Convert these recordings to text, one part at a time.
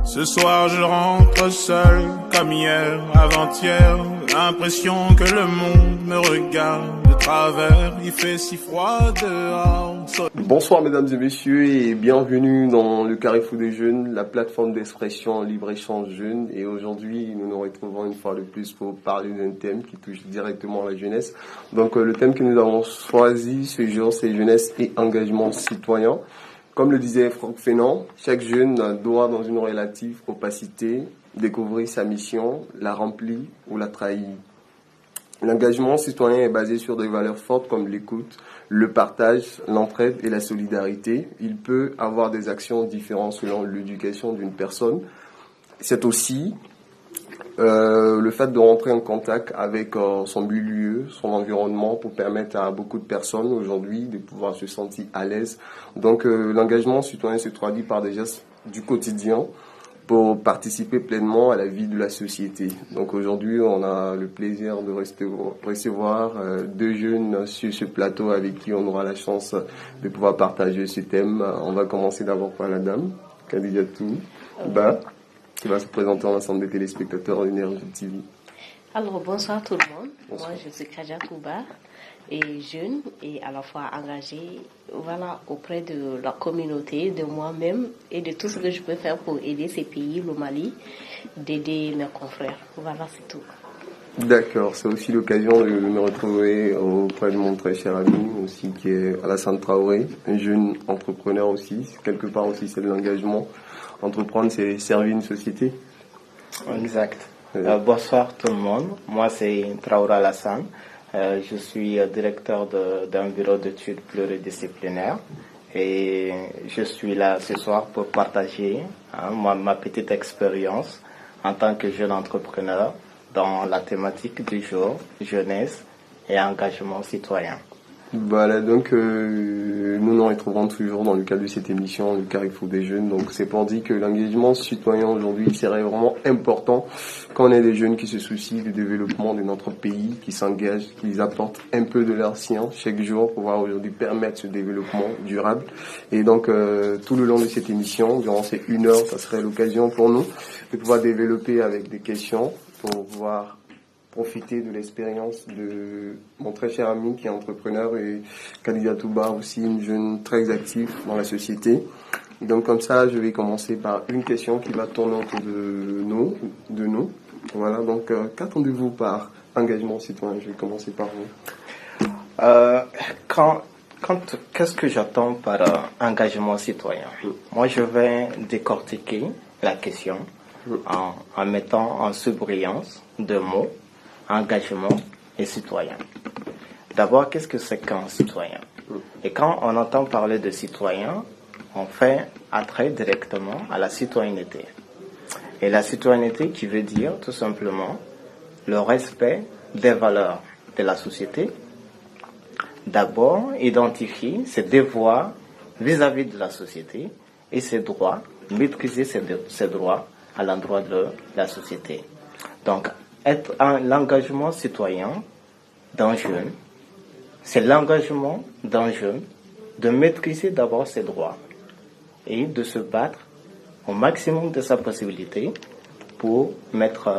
Ce soir je rentre seul, comme hier, avant-hier. L'impression que le monde me regarde de travers. Il fait si froid dehors. Bonsoir mesdames et messieurs et bienvenue dans le Carrefour des Jeunes, la plateforme d'expression libre-échange jeune. Et aujourd'hui, nous nous retrouvons une fois de plus pour parler d'un thème qui touche directement la jeunesse. Donc le thème que nous avons choisi ce jour, c'est jeunesse et engagement citoyen. Comme le disait Franck Fénan, chaque jeune doit, dans une relative opacité, découvrir sa mission, la remplir ou la trahir. L'engagement citoyen est basé sur des valeurs fortes comme l'écoute, le partage, l'entraide et la solidarité. Il peut avoir des actions différentes selon l'éducation d'une personne. C'est aussi le fait de rentrer en contact avec son milieu, son environnement pour permettre à beaucoup de personnes aujourd'hui de pouvoir se sentir à l'aise. Donc l'engagement citoyen se traduit par des gestes du quotidien pour participer pleinement à la vie de la société. Donc aujourd'hui, on a le plaisir de recevoir deux jeunes sur ce plateau avec qui on aura la chance de pouvoir partager ce thème. On va commencer d'abord par la dame, Kadijatou Ba, qui va se présenter à l'ensemble des téléspectateurs d'Énergie TV. Alors bonsoir tout le monde. Bonsoir. Moi je suis Kadijatou Ba, et jeune et à la fois engagée auprès de la communauté, de moi-même et de tout ce que je peux faire pour aider ces pays, le Mali, d'aider mes confrères. Voilà, c'est tout. D'accord, c'est aussi l'occasion de me retrouver auprès de mon très cher ami aussi qui est Alassane Traoré, un jeune entrepreneur aussi. Quelque part aussi c'est de l'engagement. Entreprendre, c'est servir une société. Exact. Bonsoir tout le monde. Moi c'est Traoré Alassane. Je suis directeur d'un bureau d'études pluridisciplinaires et je suis là ce soir pour partager ma petite expérience en tant que jeune entrepreneur dans la thématique du jour, jeunesse et engagement citoyen. Voilà, donc nous nous retrouvons toujours dans le cadre de cette émission, le Carrefour des Jeunes. Donc c'est pour dire que l'engagement citoyen aujourd'hui, c'est vraiment important quand on est des jeunes qui se soucient du développement de notre pays, qui s'engagent, qui apportent un peu de leur science chaque jour pour pouvoir aujourd'hui permettre ce développement durable. Et donc tout le long de cette émission, durant ces 1 heure, ça serait l'occasion pour nous de pouvoir développer avec des questions pour pouvoir profiter de l'expérience de mon très cher ami qui est entrepreneur et Kadijatou Ba aussi, une jeune très active dans la société. Donc comme ça, je vais commencer par une question qui va tourner autour de nous. Voilà, donc qu'attendez-vous par engagement citoyen? Je vais commencer par vous. Qu'est-ce que j'attends par engagement citoyen? Moi, je vais décortiquer la question en mettant en surbrillance deux mots: engagement et citoyen. D'abord, qu'est-ce que c'est qu'un citoyen? Et quand on entend parler de citoyen, on fait attrait directement à la citoyenneté. Et la citoyenneté qui veut dire tout simplement le respect des valeurs de la société. D'abord, identifier ses devoirs vis-à-vis de la société et ses droits, maîtriser ses droits à l'endroit de la société. Donc, l'engagement citoyen d'un jeune, c'est l'engagement d'un jeune de maîtriser d'abord ses droits et de se battre au maximum de sa possibilité pour mettre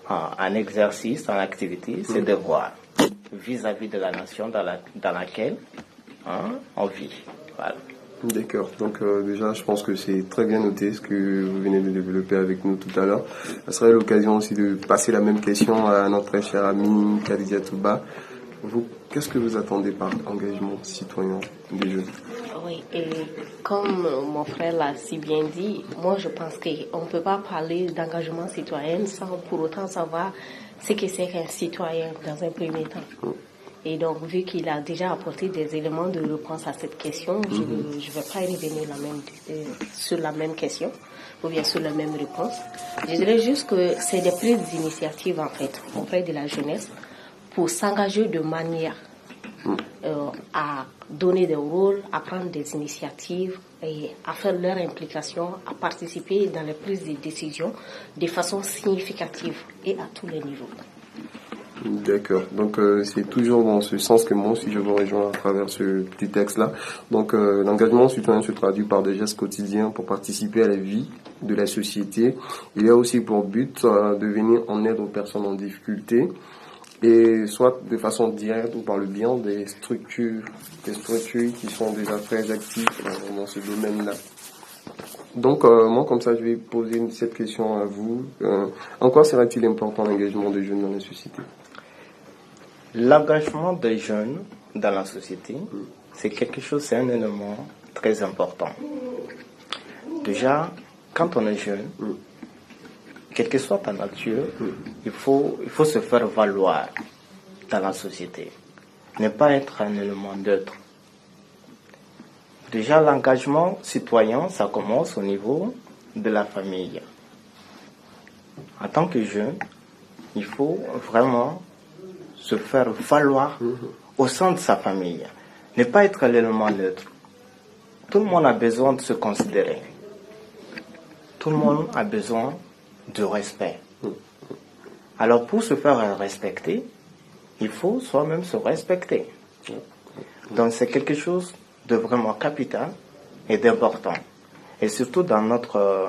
en exercice, en activité, ses devoirs vis-à-vis de la nation dans laquelle on vit. Voilà. D'accord, donc déjà je pense que c'est très bien noté ce que vous venez de développer avec nous tout à l'heure. Ça serait l'occasion aussi de passer la même question à notre très cher ami Kadijatou Ba. Vous, qu'est-ce que vous attendez par engagement citoyen des jeunes? Oui, et comme mon frère l'a si bien dit, moi je pense qu'on ne peut pas parler d'engagement citoyen sans pour autant savoir ce que c'est qu'un citoyen dans un premier temps. Et donc, vu qu'il a déjà apporté des éléments de réponse à cette question, je ne vais pas revenir sur la même question ou bien sur la même réponse. Je dirais juste que c'est des prises d'initiative, en fait, auprès de la jeunesse pour s'engager de manière à donner des rôles, à prendre des initiatives et à faire leur implication, à participer dans les prises de décision de façon significative et à tous les niveaux. D'accord. Donc c'est toujours dans ce sens que moi aussi je vous rejoins à travers ce petit texte-là. Donc l'engagement citoyen se traduit par des gestes quotidiens pour participer à la vie de la société. Il y a aussi pour but de venir en aide aux personnes en difficulté, et soit de façon directe ou par le biais des structures qui sont déjà très actives dans ce domaine-là. Donc, moi, comme ça, je vais poser cette question à vous. En quoi sera-t-il important l'engagement des jeunes dans la société? L'engagement des jeunes dans la société, c'est un élément très important. Déjà, quand on est jeune, quelle que soit ta nature, il faut se faire valoir dans la société. Ne pas être un élément neutre. Déjà, l'engagement citoyen, ça commence au niveau de la famille. En tant que jeune, il faut vraiment se faire valoir au sein de sa famille. Ne pas être l'élément neutre. Tout le monde a besoin de se considérer. Tout le monde a besoin de respect. Alors, pour se faire respecter, il faut soi-même se respecter. Donc, c'est quelque chose de vraiment capital et d'important. Et surtout dans notre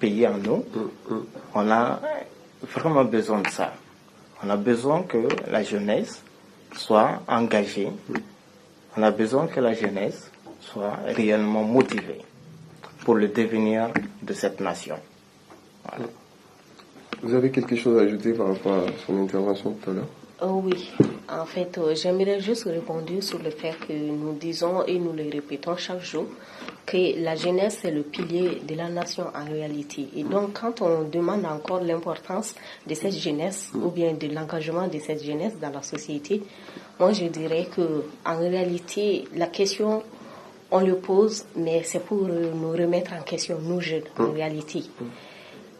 pays à nous, on a vraiment besoin de ça. On a besoin que la jeunesse soit engagée. On a besoin que la jeunesse soit réellement motivée pour le devenir de cette nation. Voilà. Vous avez quelque chose à ajouter par rapport à son intervention tout à l'heure? Oui, en fait, j'aimerais juste répondre sur le fait que nous disons et nous le répétons chaque jour que la jeunesse est le pilier de la nation en réalité. Et donc, quand on demande encore l'importance de cette jeunesse ou bien de l'engagement de cette jeunesse dans la société, moi je dirais que en réalité, la question, on le pose, mais c'est pour nous remettre en question, nous jeunes, en réalité.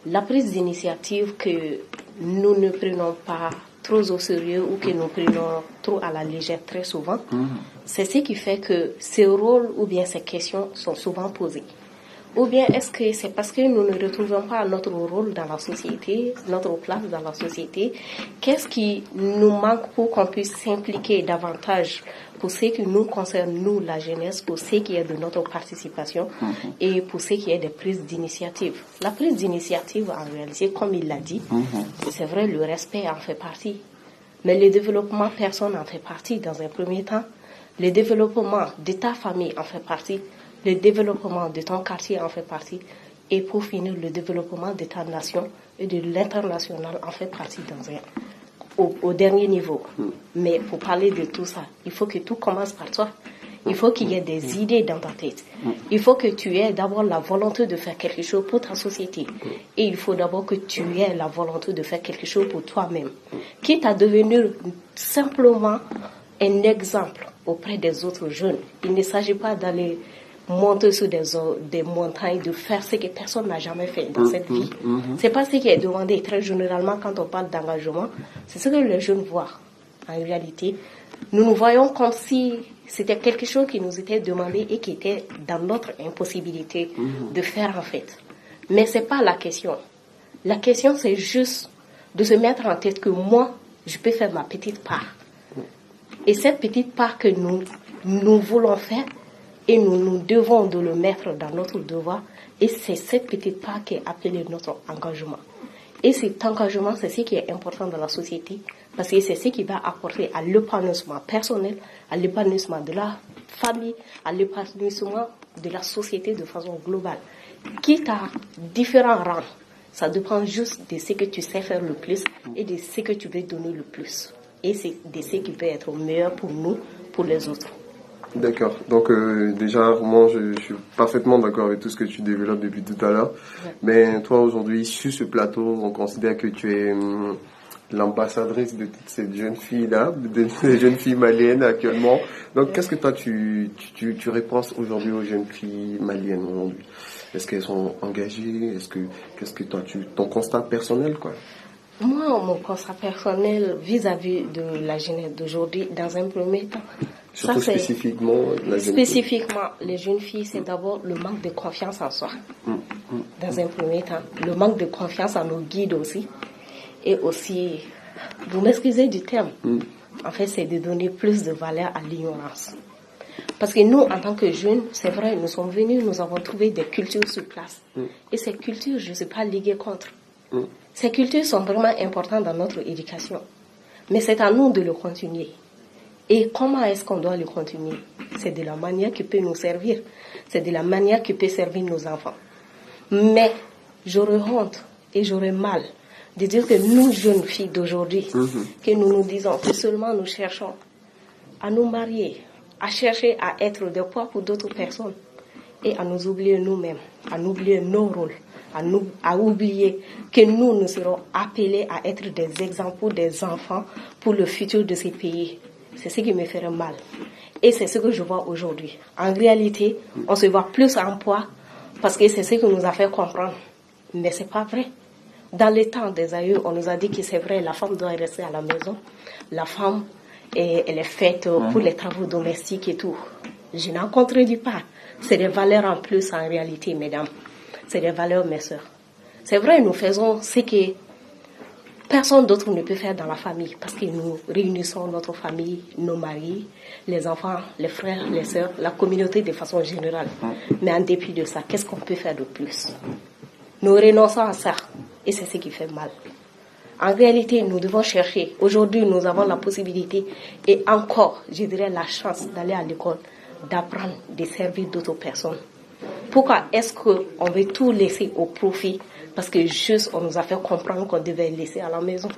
La prise d'initiative que nous ne prenons pas trop au sérieux ou que nous prenons trop à la légère très souvent, c'est ce qui fait que ces rôles ou bien ces questions sont souvent posées. Ou bien est-ce que c'est parce que nous ne retrouvons pas notre rôle dans la société, notre place dans la société? Qu'est-ce qui nous manque pour qu'on puisse s'impliquer davantage pour ce qui nous concerne, nous, la jeunesse, pour ce qui est de notre participation et pour ce qui est des prises d'initiative? La prise d'initiative, en réalité, comme il l'a dit, c'est vrai, le respect en fait partie. Mais le développement personnel en fait partie dans un premier temps. Le développement de ta famille en fait partie. Le développement de ton quartier en fait partie. Et pour finir, le développement de ta nation et de l'international en fait partie au dernier niveau. Mais pour parler de tout ça, il faut que tout commence par toi. Il faut qu'il y ait des idées dans ta tête. Il faut que tu aies d'abord la volonté de faire quelque chose pour ta société. Et il faut d'abord que tu aies la volonté de faire quelque chose pour toi-même. Quitte à devenir simplement un exemple auprès des autres jeunes. Il ne s'agit pas d'aller monter sur des montagnes, de faire ce que personne n'a jamais fait dans cette vie. C'est pas ce qui est demandé. Très généralement, quand on parle d'engagement, c'est ce que les jeunes voient. En réalité, nous nous voyons comme si c'était quelque chose qui nous était demandé et qui était dans notre impossibilité de faire en fait. Mais c'est pas la question. La question, c'est juste de se mettre en tête que moi, je peux faire ma petite part. Et cette petite part que nous voulons faire, et nous devons de le mettre dans notre devoir, et c'est cette petite part qui est appelée notre engagement. Et cet engagement, c'est ce qui est important dans la société, parce que c'est ce qui va apporter à l'épanouissement personnel, à l'épanouissement de la famille, à l'épanouissement de la société de façon globale. Quitte à différents rangs, ça dépend juste de ce que tu sais faire le plus et de ce que tu veux donner le plus. Et c'est de ce qui peut être meilleur pour nous, pour les autres. D'accord. Donc déjà, moi, je suis parfaitement d'accord avec tout ce que tu développes depuis tout à l'heure. Ouais. Mais toi, aujourd'hui, sur ce plateau, on considère que tu es l'ambassadrice de toutes ces jeunes filles-là, des jeunes filles maliennes actuellement. Donc, qu'est-ce que toi, tu réponds aujourd'hui aux jeunes filles maliennes aujourd'hui? Est-ce qu'elles sont engagées? Qu'est-ce que toi, ton constat personnel, quoi? Moi, mon constat personnel vis-à-vis de la jeunesse d'aujourd'hui, dans un premier temps, surtout ça, spécifiquement, les jeunes filles, c'est d'abord le manque de confiance en soi. Dans un premier temps, le manque de confiance en nos guides aussi. Et aussi Vous m'excusez du terme. En fait, c'est de donner plus de valeur à l'ignorance. Parce que nous, en tant que jeunes, c'est vrai, nous sommes venus, nous avons trouvé des cultures sur place. Et ces cultures, je ne suis pas liguée contre. Ces cultures sont vraiment importantes dans notre éducation. Mais c'est à nous de le continuer. Et comment est-ce qu'on doit le continuer? C'est de la manière qui peut nous servir. C'est de la manière qui peut servir nos enfants. Mais j'aurais honte et j'aurais mal de dire que nous, jeunes filles d'aujourd'hui, que nous nous disons que seulement nous cherchons à nous marier, à chercher à être des poids pour d'autres personnes et à nous oublier nous-mêmes, à oublier nos rôles, à oublier que nous serons appelés à être des exemples pour des enfants pour le futur de ces pays. C'est ce qui me ferait mal. Et c'est ce que je vois aujourd'hui. En réalité, on se voit plus en poids parce que c'est ce que nous a fait comprendre. Mais ce n'est pas vrai. Dans les temps des aïeux, on nous a dit que c'est vrai, la femme doit rester à la maison. La femme, elle est faite pour les travaux domestiques et tout. Je n'en contredis pas. C'est des valeurs en plus en réalité, mesdames. C'est des valeurs, mes sœurs. C'est vrai, nous faisons ce que personne d'autre ne peut faire dans la famille parce que nous réunissons notre famille, nos maris, les enfants, les frères, les sœurs, la communauté de façon générale. Mais en dépit de ça, qu'est-ce qu'on peut faire de plus? Nous renonçons à ça et c'est ce qui fait mal. En réalité, nous devons chercher. Aujourd'hui, nous avons la possibilité et encore, je dirais, la chance d'aller à l'école, d'apprendre, de servir d'autres personnes. Pourquoi est-ce qu'on veut tout laisser au profit? Parce que juste, on nous a fait comprendre qu'on devait laisser à la maison.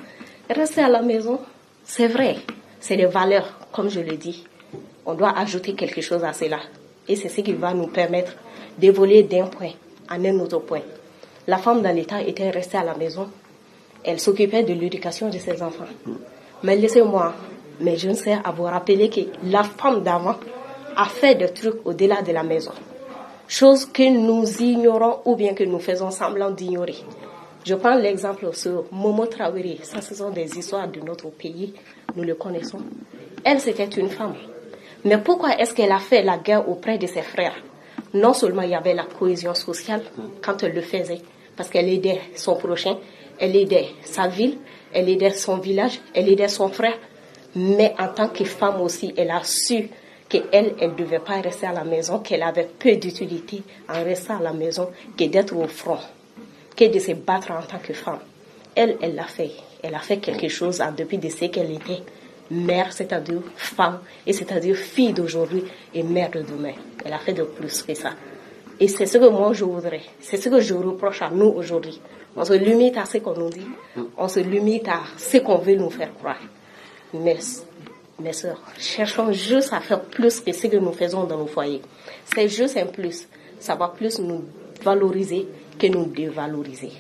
Rester à la maison, c'est vrai, c'est des valeurs, comme je le dis. On doit ajouter quelque chose à cela. Et c'est ce qui va nous permettre d'évoluer d'un point à un autre point. La femme dans l'État était restée à la maison. Elle s'occupait de l'éducation de ses enfants. Mais laissez-moi, mes jeunes sœurs, à vous rappeler que la femme d'avant a fait des trucs au-delà de la maison. Chose que nous ignorons ou bien que nous faisons semblant d'ignorer. Je prends l'exemple sur Momo Traoré. Ça, ce sont des histoires de notre pays. Nous le connaissons. Elle, c'était une femme. Mais pourquoi est-ce qu'elle a fait la guerre auprès de ses frères? Non seulement il y avait la cohésion sociale quand elle le faisait, parce qu'elle aidait son prochain, elle aidait sa ville, elle aidait son village, elle aidait son frère. Mais en tant que femme aussi, elle a su qu'elle ne devait pas rester à la maison, qu'elle avait peu d'utilité en restant à la maison que d'être au front, que de se battre en tant que femme. Elle l'a fait. Elle a fait quelque chose en dépit de ce qu'elle était. Mère, c'est-à-dire femme, et c'est-à-dire fille d'aujourd'hui et mère de demain. Elle a fait de plus que ça. Et c'est ce que moi je voudrais. C'est ce que je reproche à nous aujourd'hui. On se limite à ce qu'on nous dit. On se limite à ce qu'on veut nous faire croire. Mais mes sœurs, cherchons juste à faire plus que ce que nous faisons dans nos foyers. C'est juste un plus. Ça va plus nous valoriser que nous dévaloriser.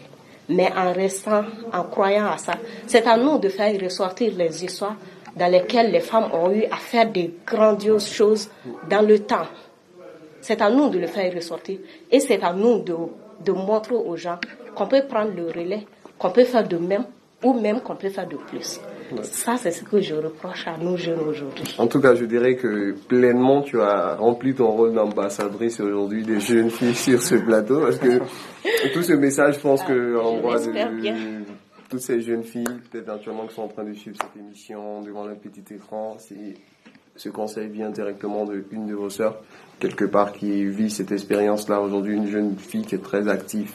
Mais en restant, en croyant à ça, c'est à nous de faire ressortir les histoires dans lesquelles les femmes ont eu à faire de grandioses choses dans le temps. C'est à nous de le faire ressortir. Et c'est à nous de montrer aux gens qu'on peut prendre le relais, qu'on peut faire de même, ou même qu'on peut faire de plus. Ouais. Ça, c'est ce que je reproche à nous jeunes aujourd'hui. En tout cas, je dirais que pleinement, tu as rempli ton rôle d'ambassadrice aujourd'hui des jeunes filles sur ce plateau, parce que tout ce message, je pense que l'endroit de toutes ces jeunes filles, peut-être actuellement qui sont en train de suivre cette émission devant le petit écran, ce conseil vient directement d'une de vos sœurs, quelque part, qui vit cette expérience-là aujourd'hui, une jeune fille qui est très active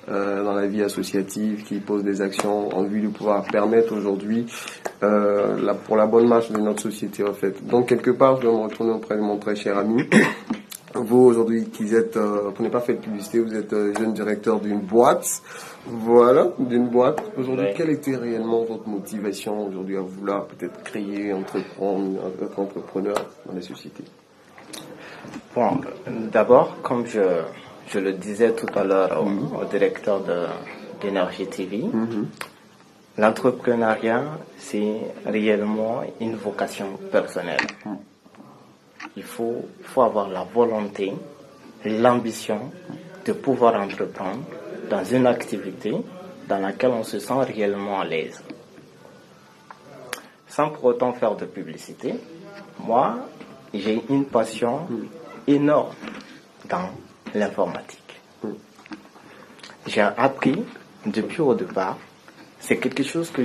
dans la vie associative, qui pose des actions en vue de pouvoir permettre aujourd'hui pour la bonne marche de notre société, en fait. Donc, quelque part, je vais me retourner auprès de mon très cher ami. Vous, aujourd'hui, qui êtes, vous n'avez pas fait de publicité, vous êtes jeune directeur d'une boîte. Voilà, d'une boîte. Aujourd'hui, Quelle était réellement votre motivation aujourd'hui à vouloir peut-être créer, entreprendre, être entrepreneur dans la société? Bon, d'abord, comme je le disais tout à l'heure au directeur d'Énergie TV, l'entrepreneuriat, c'est réellement une vocation personnelle. Il faut avoir la volonté, l'ambition de pouvoir entreprendre dans une activité dans laquelle on se sent réellement à l'aise. Sans pour autant faire de publicité, moi, j'ai une passion énorme dans l'informatique. J'ai appris depuis au départ c'est quelque chose que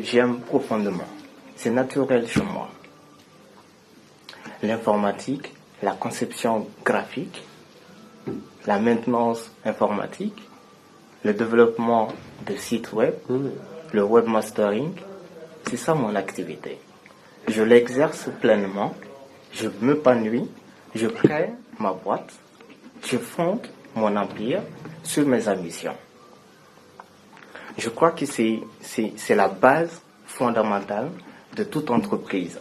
j'aime profondément. C'est naturel chez moi. L'informatique, la conception graphique, la maintenance informatique, le développement de sites web, le webmastering, c'est ça mon activité. Je l'exerce pleinement, je m'épanouis, je crée ma boîte, je fonde mon empire sur mes ambitions. Je crois que c'est la base fondamentale de toute entreprise.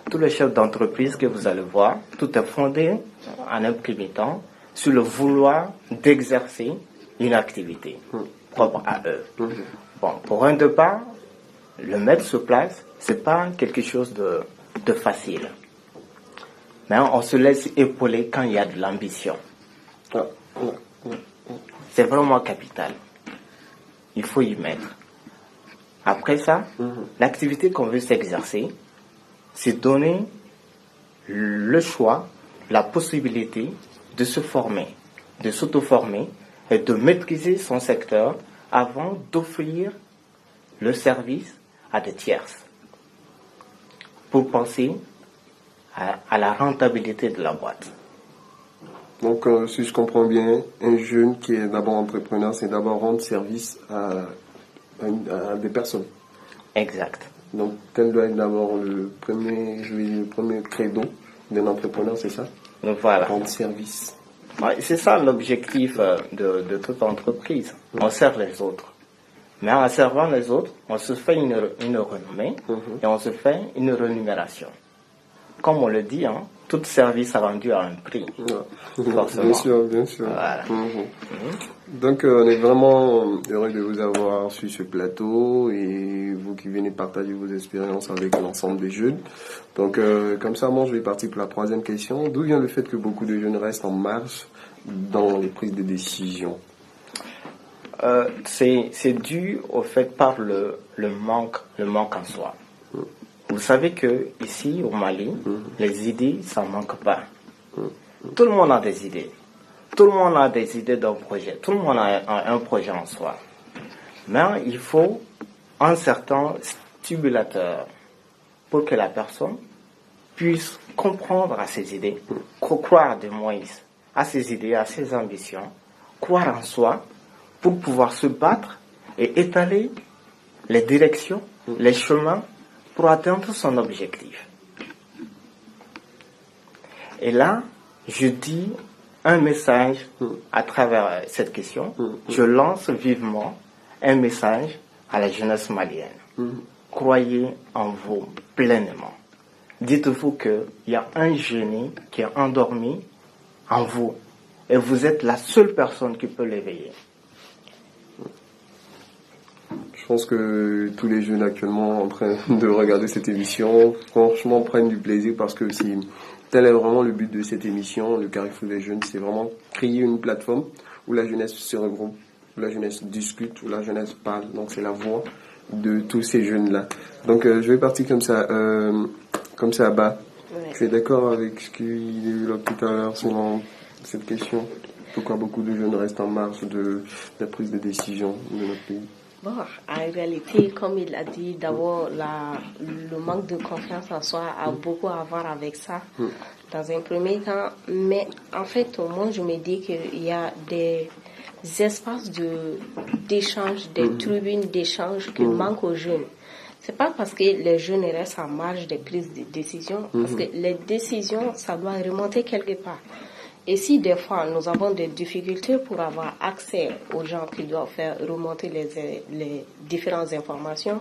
Tous les chefs d'entreprise que vous allez voir, tout est fondé en un premier temps sur le vouloir d'exercer une activité propre à eux. Bon, pour un départ, le mettre sur place, c'est pas quelque chose de facile. Mais on se laisse épauler quand il y a de l'ambition. C'est vraiment capital. Il faut y mettre. Après ça, l'activité qu'on veut s'exercer, c'est donner le choix, la possibilité de se former, de s'auto-former et de maîtriser son secteur avant d'offrir le service à des tierces pour penser à la rentabilité de la boîte. Donc, si je comprends bien, un jeune qui est d'abord entrepreneur, c'est d'abord rendre service à des personnes. Exact. Donc, tel doit être d'abord le premier credo d'un entrepreneur, c'est ça? Donc voilà. Rendre service. Ouais, c'est ça l'objectif de toute entreprise. On sert les autres. Mais en servant les autres, on se fait une renommée et on se fait une rémunération. Comme on le dit, tout service rendu a un prix. Forcément. Bien sûr, bien sûr. Voilà. Donc, on est vraiment heureux de vous avoir sur ce plateau et vous qui venez partager vos expériences avec l'ensemble des jeunes. Donc, comme ça, moi, je vais partir pour la troisième question. D'où vient le fait que beaucoup de jeunes restent en marge dans les prises de décision? C'est dû au fait par le manque en soi. Vous savez que ici au Mali, les idées, ça manque pas. Tout le monde a des idées. Tout le monde a des idées d'un projet. Tout le monde a un projet en soi. Mais il faut un certain stimulateur pour que la personne puisse comprendre à ses idées, croire de moins à ses idées, à ses ambitions, croire en soi pour pouvoir se battre et étaler les directions, les chemins pour atteindre son objectif. Et là, je dis un message à travers cette question. Je lance vivement un message à la jeunesse malienne. Croyez en vous pleinement. Dites-vous qu'il y a un génie qui est endormi en vous et vous êtes la seule personne qui peut l'éveiller. Je pense que tous les jeunes actuellement en train de regarder cette émission, franchement, prennent du plaisir parce que tel est vraiment le but de cette émission, le Carrefour des jeunes, c'est vraiment créer une plateforme où la jeunesse se regroupe, où la jeunesse discute, où la jeunesse parle. Donc c'est la voix de tous ces jeunes-là. Donc je vais partir comme ça à bas. Ouais. Tu es d'accord avec ce qu'il y a eu là tout à l'heure sur cette question? Pourquoi beaucoup de jeunes restent en marge de la prise de décision de notre pays? Bon, en réalité, comme il a dit, d'abord, le manque de confiance en soi a beaucoup à voir avec ça, dans un premier temps. Mais en fait, au moins, je me dis qu'il y a des espaces d'échange, des tribunes d'échange qui manquent aux jeunes. C'est pas parce que les jeunes restent en marge des prises de décision, parce que les décisions, ça doit remonter quelque part. Et si des fois nous avons des difficultés pour avoir accès aux gens qui doivent faire remonter les différentes informations,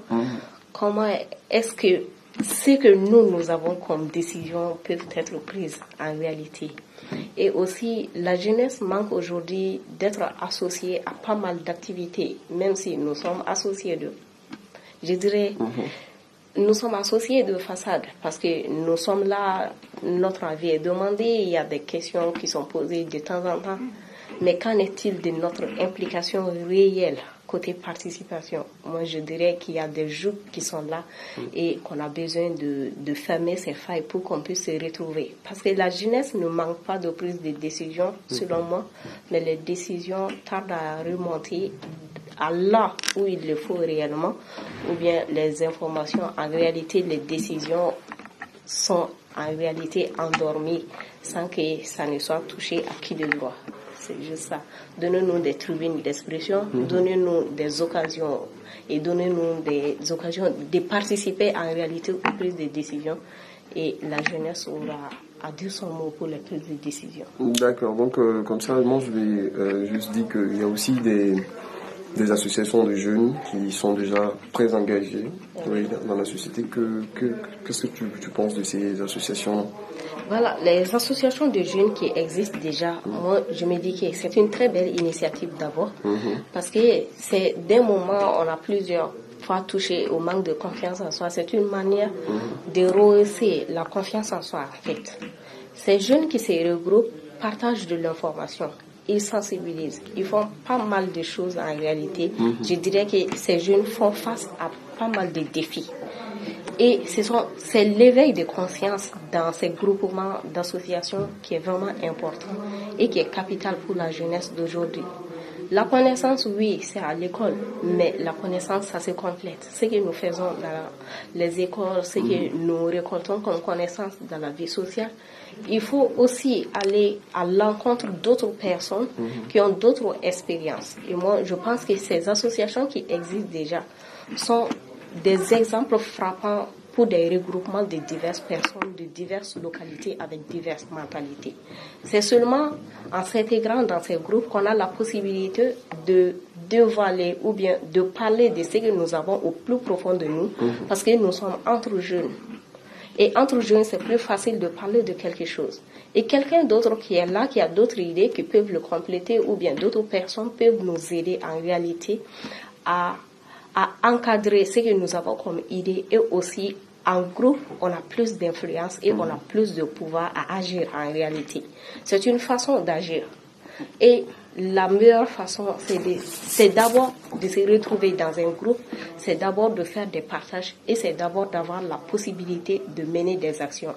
comment est-ce que ce que nous avons comme décision peuvent être prises en réalité? Et aussi, la jeunesse manque aujourd'hui d'être associée à pas mal d'activités, même si nous sommes associés nous sommes associés de façade parce que nous sommes là, notre avis est demandé, il y a des questions qui sont posées de temps en temps. Mais qu'en est-il de notre implication réelle côté participation? Moi, je dirais qu'il y a des jeux qui sont là et qu'on a besoin de fermer ces failles pour qu'on puisse se retrouver. Parce que la jeunesse ne manque pas de prise de décision, selon moi, mais les décisions tardent à remonter à là où il le faut réellement, ou bien les informations, en réalité, les décisions sont en réalité endormies sans que ça ne soit touché à qui de droit. C'est juste ça. Donnez-nous des tribunes d'expression, donnez-nous des occasions et donnez-nous des occasions de participer en réalité aux prises de décision, et la jeunesse aura à dire son mot pour les prises de décision. D'accord, donc comme ça, moi je vais juste dire qu'il y a aussi des associations de jeunes qui sont déjà très engagées dans la société. Qu'est-ce que tu penses de ces associations? Voilà, les associations de jeunes qui existent déjà, moi je me dis que c'est une très belle initiative d'abord, parce que c'est d'un moment on a plusieurs fois touché au manque de confiance en soi. C'est une manière de rehausser la confiance en soi en fait. Ces jeunes qui se regroupent partagent de l'information, ils sensibilisent, ils font pas mal de choses en réalité. Je dirais que ces jeunes font face à pas mal de défis. Et c'est l'éveil de conscience dans ces groupements d'associations qui est vraiment important et qui est capital pour la jeunesse d'aujourd'hui. La connaissance, oui, c'est à l'école, mais la connaissance, ça se complète. Ce que nous faisons dans les écoles, ce que nous récoltons comme connaissance dans la vie sociale, il faut aussi aller à l'encontre d'autres personnes qui ont d'autres expériences. Et moi, je pense que ces associations qui existent déjà sont des exemples frappants pour des regroupements de diverses personnes, de diverses localités avec diverses mentalités. C'est seulement en s'intégrant dans ces groupes qu'on a la possibilité de dévoiler ou bien de parler de ce que nous avons au plus profond de nous, parce que nous sommes entre jeunes. Et entre jeunes, c'est plus facile de parler de quelque chose. Et quelqu'un d'autre qui est là, qui a d'autres idées, qui peuvent le compléter, ou bien d'autres personnes peuvent nous aider en réalité à encadrer ce que nous avons comme idée, et aussi en groupe, on a plus d'influence et on a plus de pouvoir à agir en réalité. C'est une façon d'agir. Et la meilleure façon, c'est d'abord de se retrouver dans un groupe, c'est d'abord de faire des partages et c'est d'abord d'avoir la possibilité de mener des actions.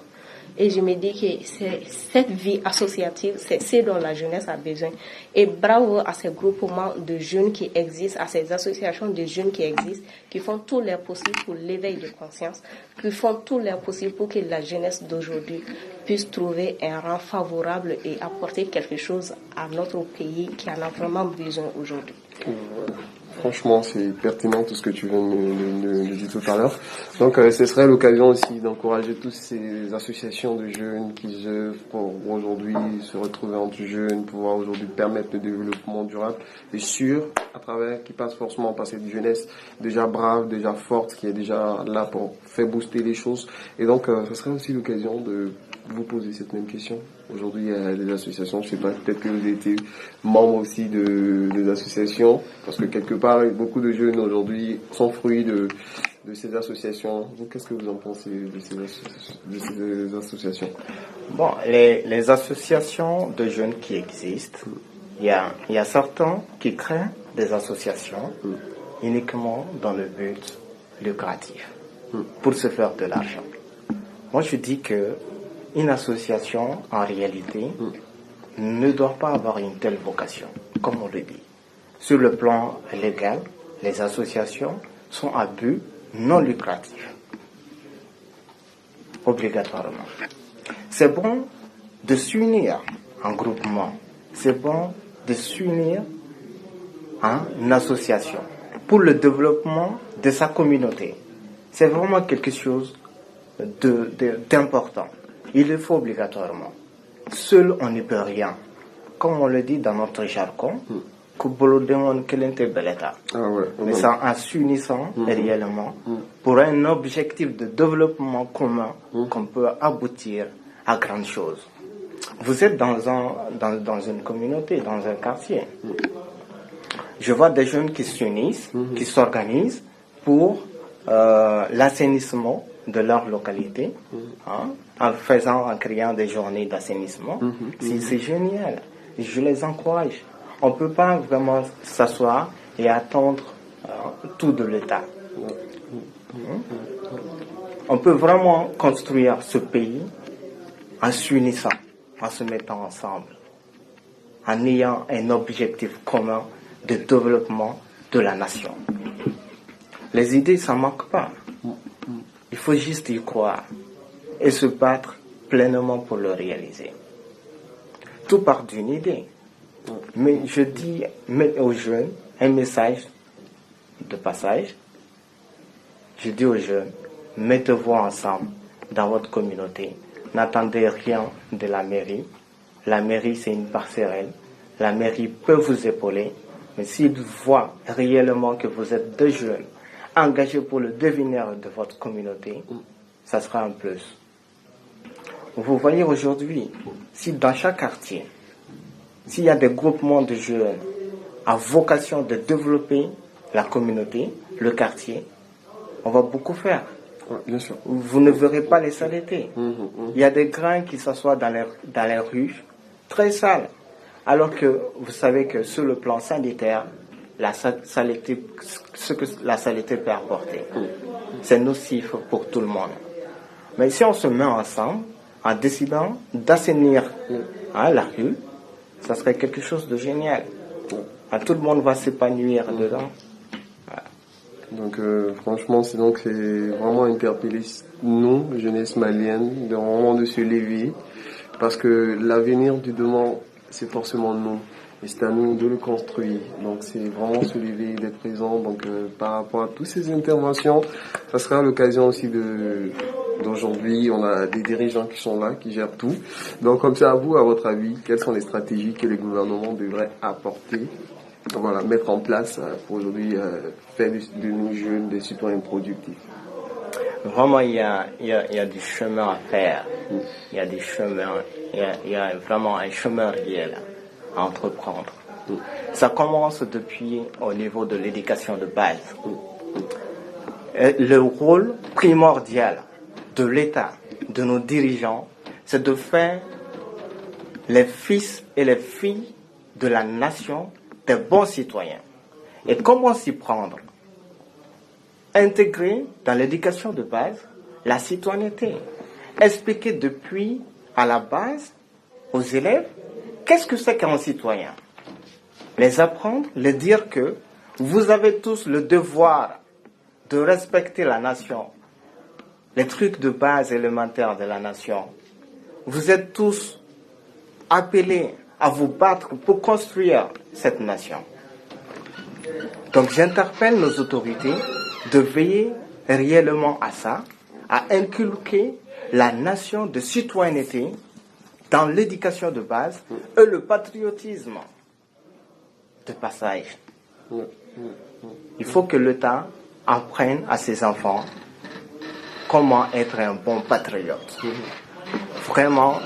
Et je me dis que cette vie associative, c'est ce dont la jeunesse a besoin. Et bravo à ces groupements de jeunes qui existent, à ces associations de jeunes qui existent, qui font tout leur possible pour l'éveil de conscience, qui font tout leur possible pour que la jeunesse d'aujourd'hui puisse trouver un rang favorable et apporter quelque chose à notre pays qui en a vraiment besoin aujourd'hui. Franchement, c'est pertinent tout ce que tu viens de dire tout à l'heure. Donc, ce serait l'occasion aussi d'encourager toutes ces associations de jeunes qui œuvrent pour aujourd'hui se retrouver entre jeunes, pouvoir aujourd'hui permettre le développement durable et sûr, à travers, qui passe forcément par cette jeunesse déjà brave, déjà forte, qui est déjà là pour faire booster les choses. Et donc, ce serait aussi l'occasion de vous poser cette même question. Aujourd'hui, il y a des associations, je sais pas, peut-être que vous avez été membre aussi des associations, parce que quelque part, beaucoup de jeunes aujourd'hui sont fruits de ces associations. Vous, qu'est-ce que vous en pensez de ces associations? Bon, les associations de jeunes qui existent, il y a certains qui créent des associations uniquement dans le but lucratif, pour se faire de l'argent. Moi, je dis que une association, en réalité, ne doit pas avoir une telle vocation, comme on le dit. Sur le plan légal, les associations sont à but non lucratif, obligatoirement. C'est bon de s'unir en groupement, c'est bon de s'unir en association pour le développement de sa communauté. C'est vraiment quelque chose d'important. Il le faut obligatoirement. Seul, on ne peut rien. Comme on le dit dans notre jargon, mais c'est en s'unissant réellement pour un objectif de développement commun qu'on peut aboutir à grandes choses. Vous êtes dans une communauté, dans un quartier. Je vois des jeunes qui s'unissent, qui s'organisent pour l'assainissement de leur localité, en créant des journées d'assainissement. C'est génial. Je les encourage. On ne peut pas vraiment s'asseoir et attendre tout de l'État. On peut vraiment construire ce pays en s'unissant, en se mettant ensemble, en ayant un objectif commun de développement de la nation. Les idées, ça ne manque pas. Il faut juste y croire et se battre pleinement pour le réaliser. Tout part d'une idée. Mais je dis aux jeunes un message de passage. Je dis aux jeunes, mettez-vous ensemble dans votre communauté. N'attendez rien de la mairie. La mairie, c'est une passerelle. La mairie peut vous épauler. Mais s'ils voient réellement que vous êtes deux jeunes engagés pour le devenir de votre communauté, ça sera un plus. Vous voyez aujourd'hui, si dans chaque quartier, s'il y a des groupements de jeunes à vocation de développer la communauté, le quartier, on va beaucoup faire. Ouais, bien sûr. Vous ne verrez pas les saletés. Il y a des grains qui s'assoient dans les rues, très sales. Alors que vous savez que sur le plan sanitaire, ce que la saleté peut apporter, c'est nocif pour tout le monde. Mais si on se met ensemble, en décidant d'assainir la rue, ça serait quelque chose de génial. Tout le monde va s'épanouir dedans. Voilà. Donc franchement, c'est vraiment interpeller nous, jeunesse malienne, de se lever, parce que l'avenir du demain, c'est forcément nous. Et c'est à nous de le construire. Donc c'est vraiment se lever, d'être présent. Donc par rapport à toutes ces interventions, ça sera l'occasion aussi d'aujourd'hui, on a des dirigeants qui sont là, qui gèrent tout. Donc comme ça, à votre avis, quelles sont les stratégies que le gouvernement devrait apporter, mettre en place pour aujourd'hui faire de nous jeunes des citoyens productifs? Vraiment, il y a du chemin à faire. Il y a des chemins, il y a vraiment un chemin réel à entreprendre. Ça commence depuis au niveau de l'éducation de base. Le rôle primordial de l'État, de nos dirigeants, c'est de faire les fils et les filles de la nation des bons citoyens. Et comment s'y prendre? Intégrer dans l'éducation de base la citoyenneté. Expliquer depuis à la base aux élèves qu'est-ce que c'est qu'un citoyen. Les apprendre, les dire que vous avez tous le devoir de respecter la nation, les trucs de base élémentaires de la nation. Vous êtes tous appelés à vous battre pour construire cette nation. Donc j'interpelle nos autorités de veiller réellement à ça, à inculquer la nation de citoyenneté dans l'éducation de base et le patriotisme de passage. Il faut que l'État apprenne à ses enfants comment être un bon patriote. Vraiment,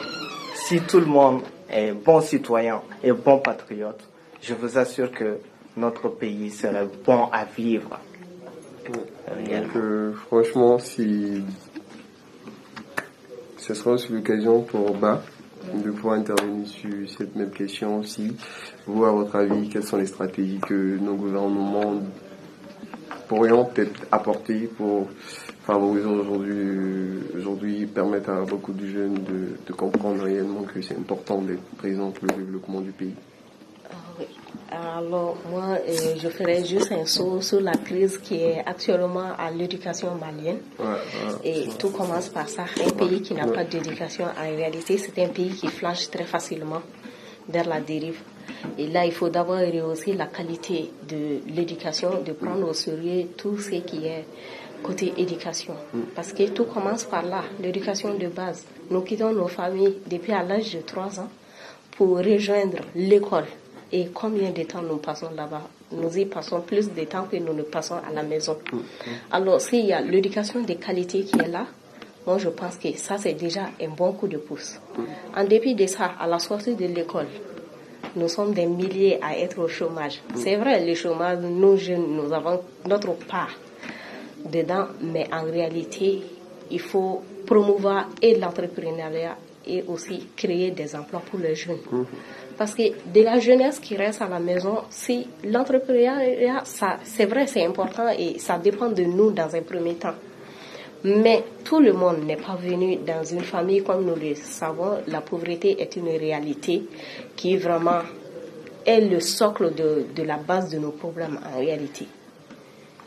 si tout le monde est bon citoyen et bon patriote, je vous assure que notre pays serait bon à vivre. Donc, franchement, si ce sera aussi l'occasion pour de pouvoir intervenir sur cette même question aussi. Vous, à votre avis, quelles sont les stratégies que nos gouvernements pourrions peut-être apporter pour favoriser aujourd'hui, permettre à beaucoup de jeunes de comprendre réellement que c'est important d'être présent pour le développement du pays? Oui. Alors, moi, je ferais juste un saut sur la crise qui est actuellement à l'éducation malienne. Et tout commence par ça. Un pays qui n'a pas d'éducation, en réalité, c'est un pays qui flanche très facilement vers la dérive. Et là, il faut d'abord rehausser la qualité de l'éducation, de prendre au sérieux tout ce qui est côté éducation. Parce que tout commence par là, l'éducation de base. Nous quittons nos familles depuis à l'âge de 3 ans pour rejoindre l'école. Et combien de temps nous passons là-bas? Nous y passons plus de temps que nous ne passons à la maison. Alors, s'il y a l'éducation de qualité qui est là, moi je pense que ça c'est déjà un bon coup de pouce. En dépit de ça, à la sortie de l'école, nous sommes des milliers à être au chômage. C'est vrai, le chômage, nous jeunes, nous avons notre part dedans, mais en réalité, il faut promouvoir et l'entrepreneuriat et aussi créer des emplois pour les jeunes. Parce que de la jeunesse qui reste à la maison, si l'entrepreneuriat, c'est vrai, c'est important et ça dépend de nous dans un premier temps. Mais tout le monde n'est pas venu dans une famille comme nous le savons. La pauvreté est une réalité qui vraiment est le socle de la base de nos problèmes en réalité.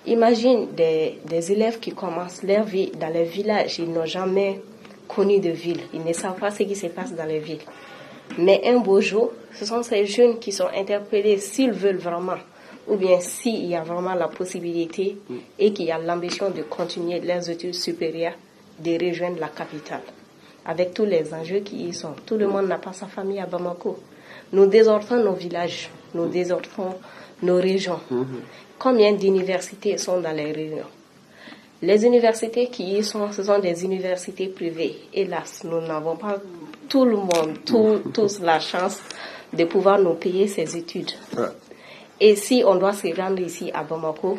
Imagine des élèves qui commencent leur vie dans les villages, ils n'ont jamais connu de ville, ils ne savent pas ce qui se passe dans les villes. Mais un beau jour, ce sont ces jeunes qui sont interpellés s'ils veulent vraiment, ou bien s'il y a vraiment la possibilité et qu'il y a l'ambition de continuer leurs études supérieures, de rejoindre la capitale, avec tous les enjeux qui y sont. Tout le monde n'a pas sa famille à Bamako. Nous désertons nos villages, nous désertons nos régions. Combien d'universités sont dans les régions? Les universités qui y sont, ce sont des universités privées. Hélas, nous n'avons pas tout le monde, tous la chance de pouvoir nous payer ces études. Ouais. Et si on doit se rendre ici à Bamako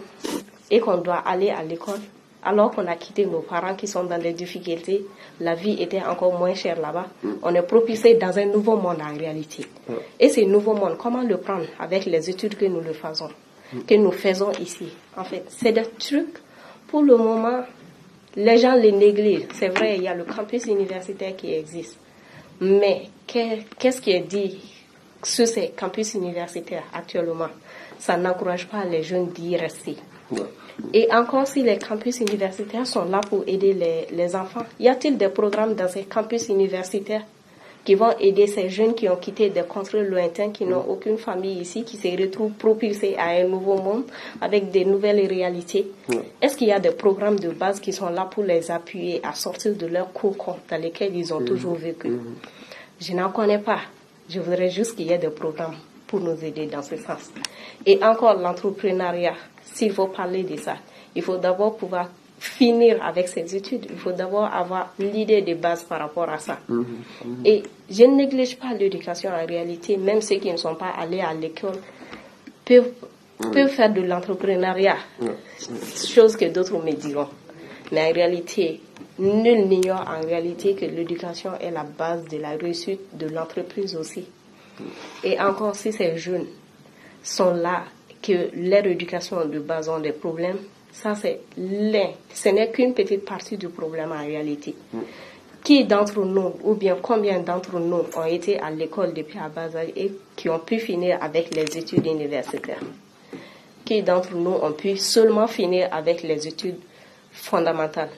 et qu'on doit aller à l'école, alors qu'on a quitté nos parents qui sont dans des difficultés, la vie était encore moins chère là-bas. On est propulsé dans un nouveau monde en réalité. Et ce nouveau monde, comment le prendre avec les études que nous faisons ici? En fait, c'est des trucs, pour le moment, les gens les négligent. C'est vrai, il y a le campus universitaire qui existe. Mais qu'est-ce qui est dit sur ces campus universitaires actuellement? Ça n'encourage pas les jeunes d'y rester. Et encore, si les campus universitaires sont là pour aider les enfants, y a-t-il des programmes dans ces campus universitaires qui vont aider ces jeunes qui ont quitté des contrées lointains, qui n'ont aucune famille ici, qui se retrouvent propulsés à un nouveau monde avec des nouvelles réalités? Est-ce qu'il y a des programmes de base qui sont là pour les appuyer à sortir de leur cocon dans lesquels ils ont toujours vécu? Je n'en connais pas. Je voudrais juste qu'il y ait des programmes pour nous aider dans ce sens. Et encore, l'entrepreneuriat, s'il faut parler de ça, il faut d'abord pouvoir finir avec ses études. Il faut d'abord avoir l'idée de base par rapport à ça. Et je ne néglige pas l'éducation en réalité. Même ceux qui ne sont pas allés à l'école peuvent faire de l'entrepreneuriat, chose que d'autres me diront. Mais en réalité, nul n'ignore en réalité que l'éducation est la base de la réussite de l'entreprise aussi. Et encore, si ces jeunes sont là, que leur éducation de base ont des problèmes, ça c'est ce n'est qu'une petite partie du problème en réalité. Qui d'entre nous, ou bien combien d'entre nous ont été à l'école depuis à bas âge et qui ont pu finir avec les études universitaires? Qui d'entre nous ont pu seulement finir avec les études fondamentales?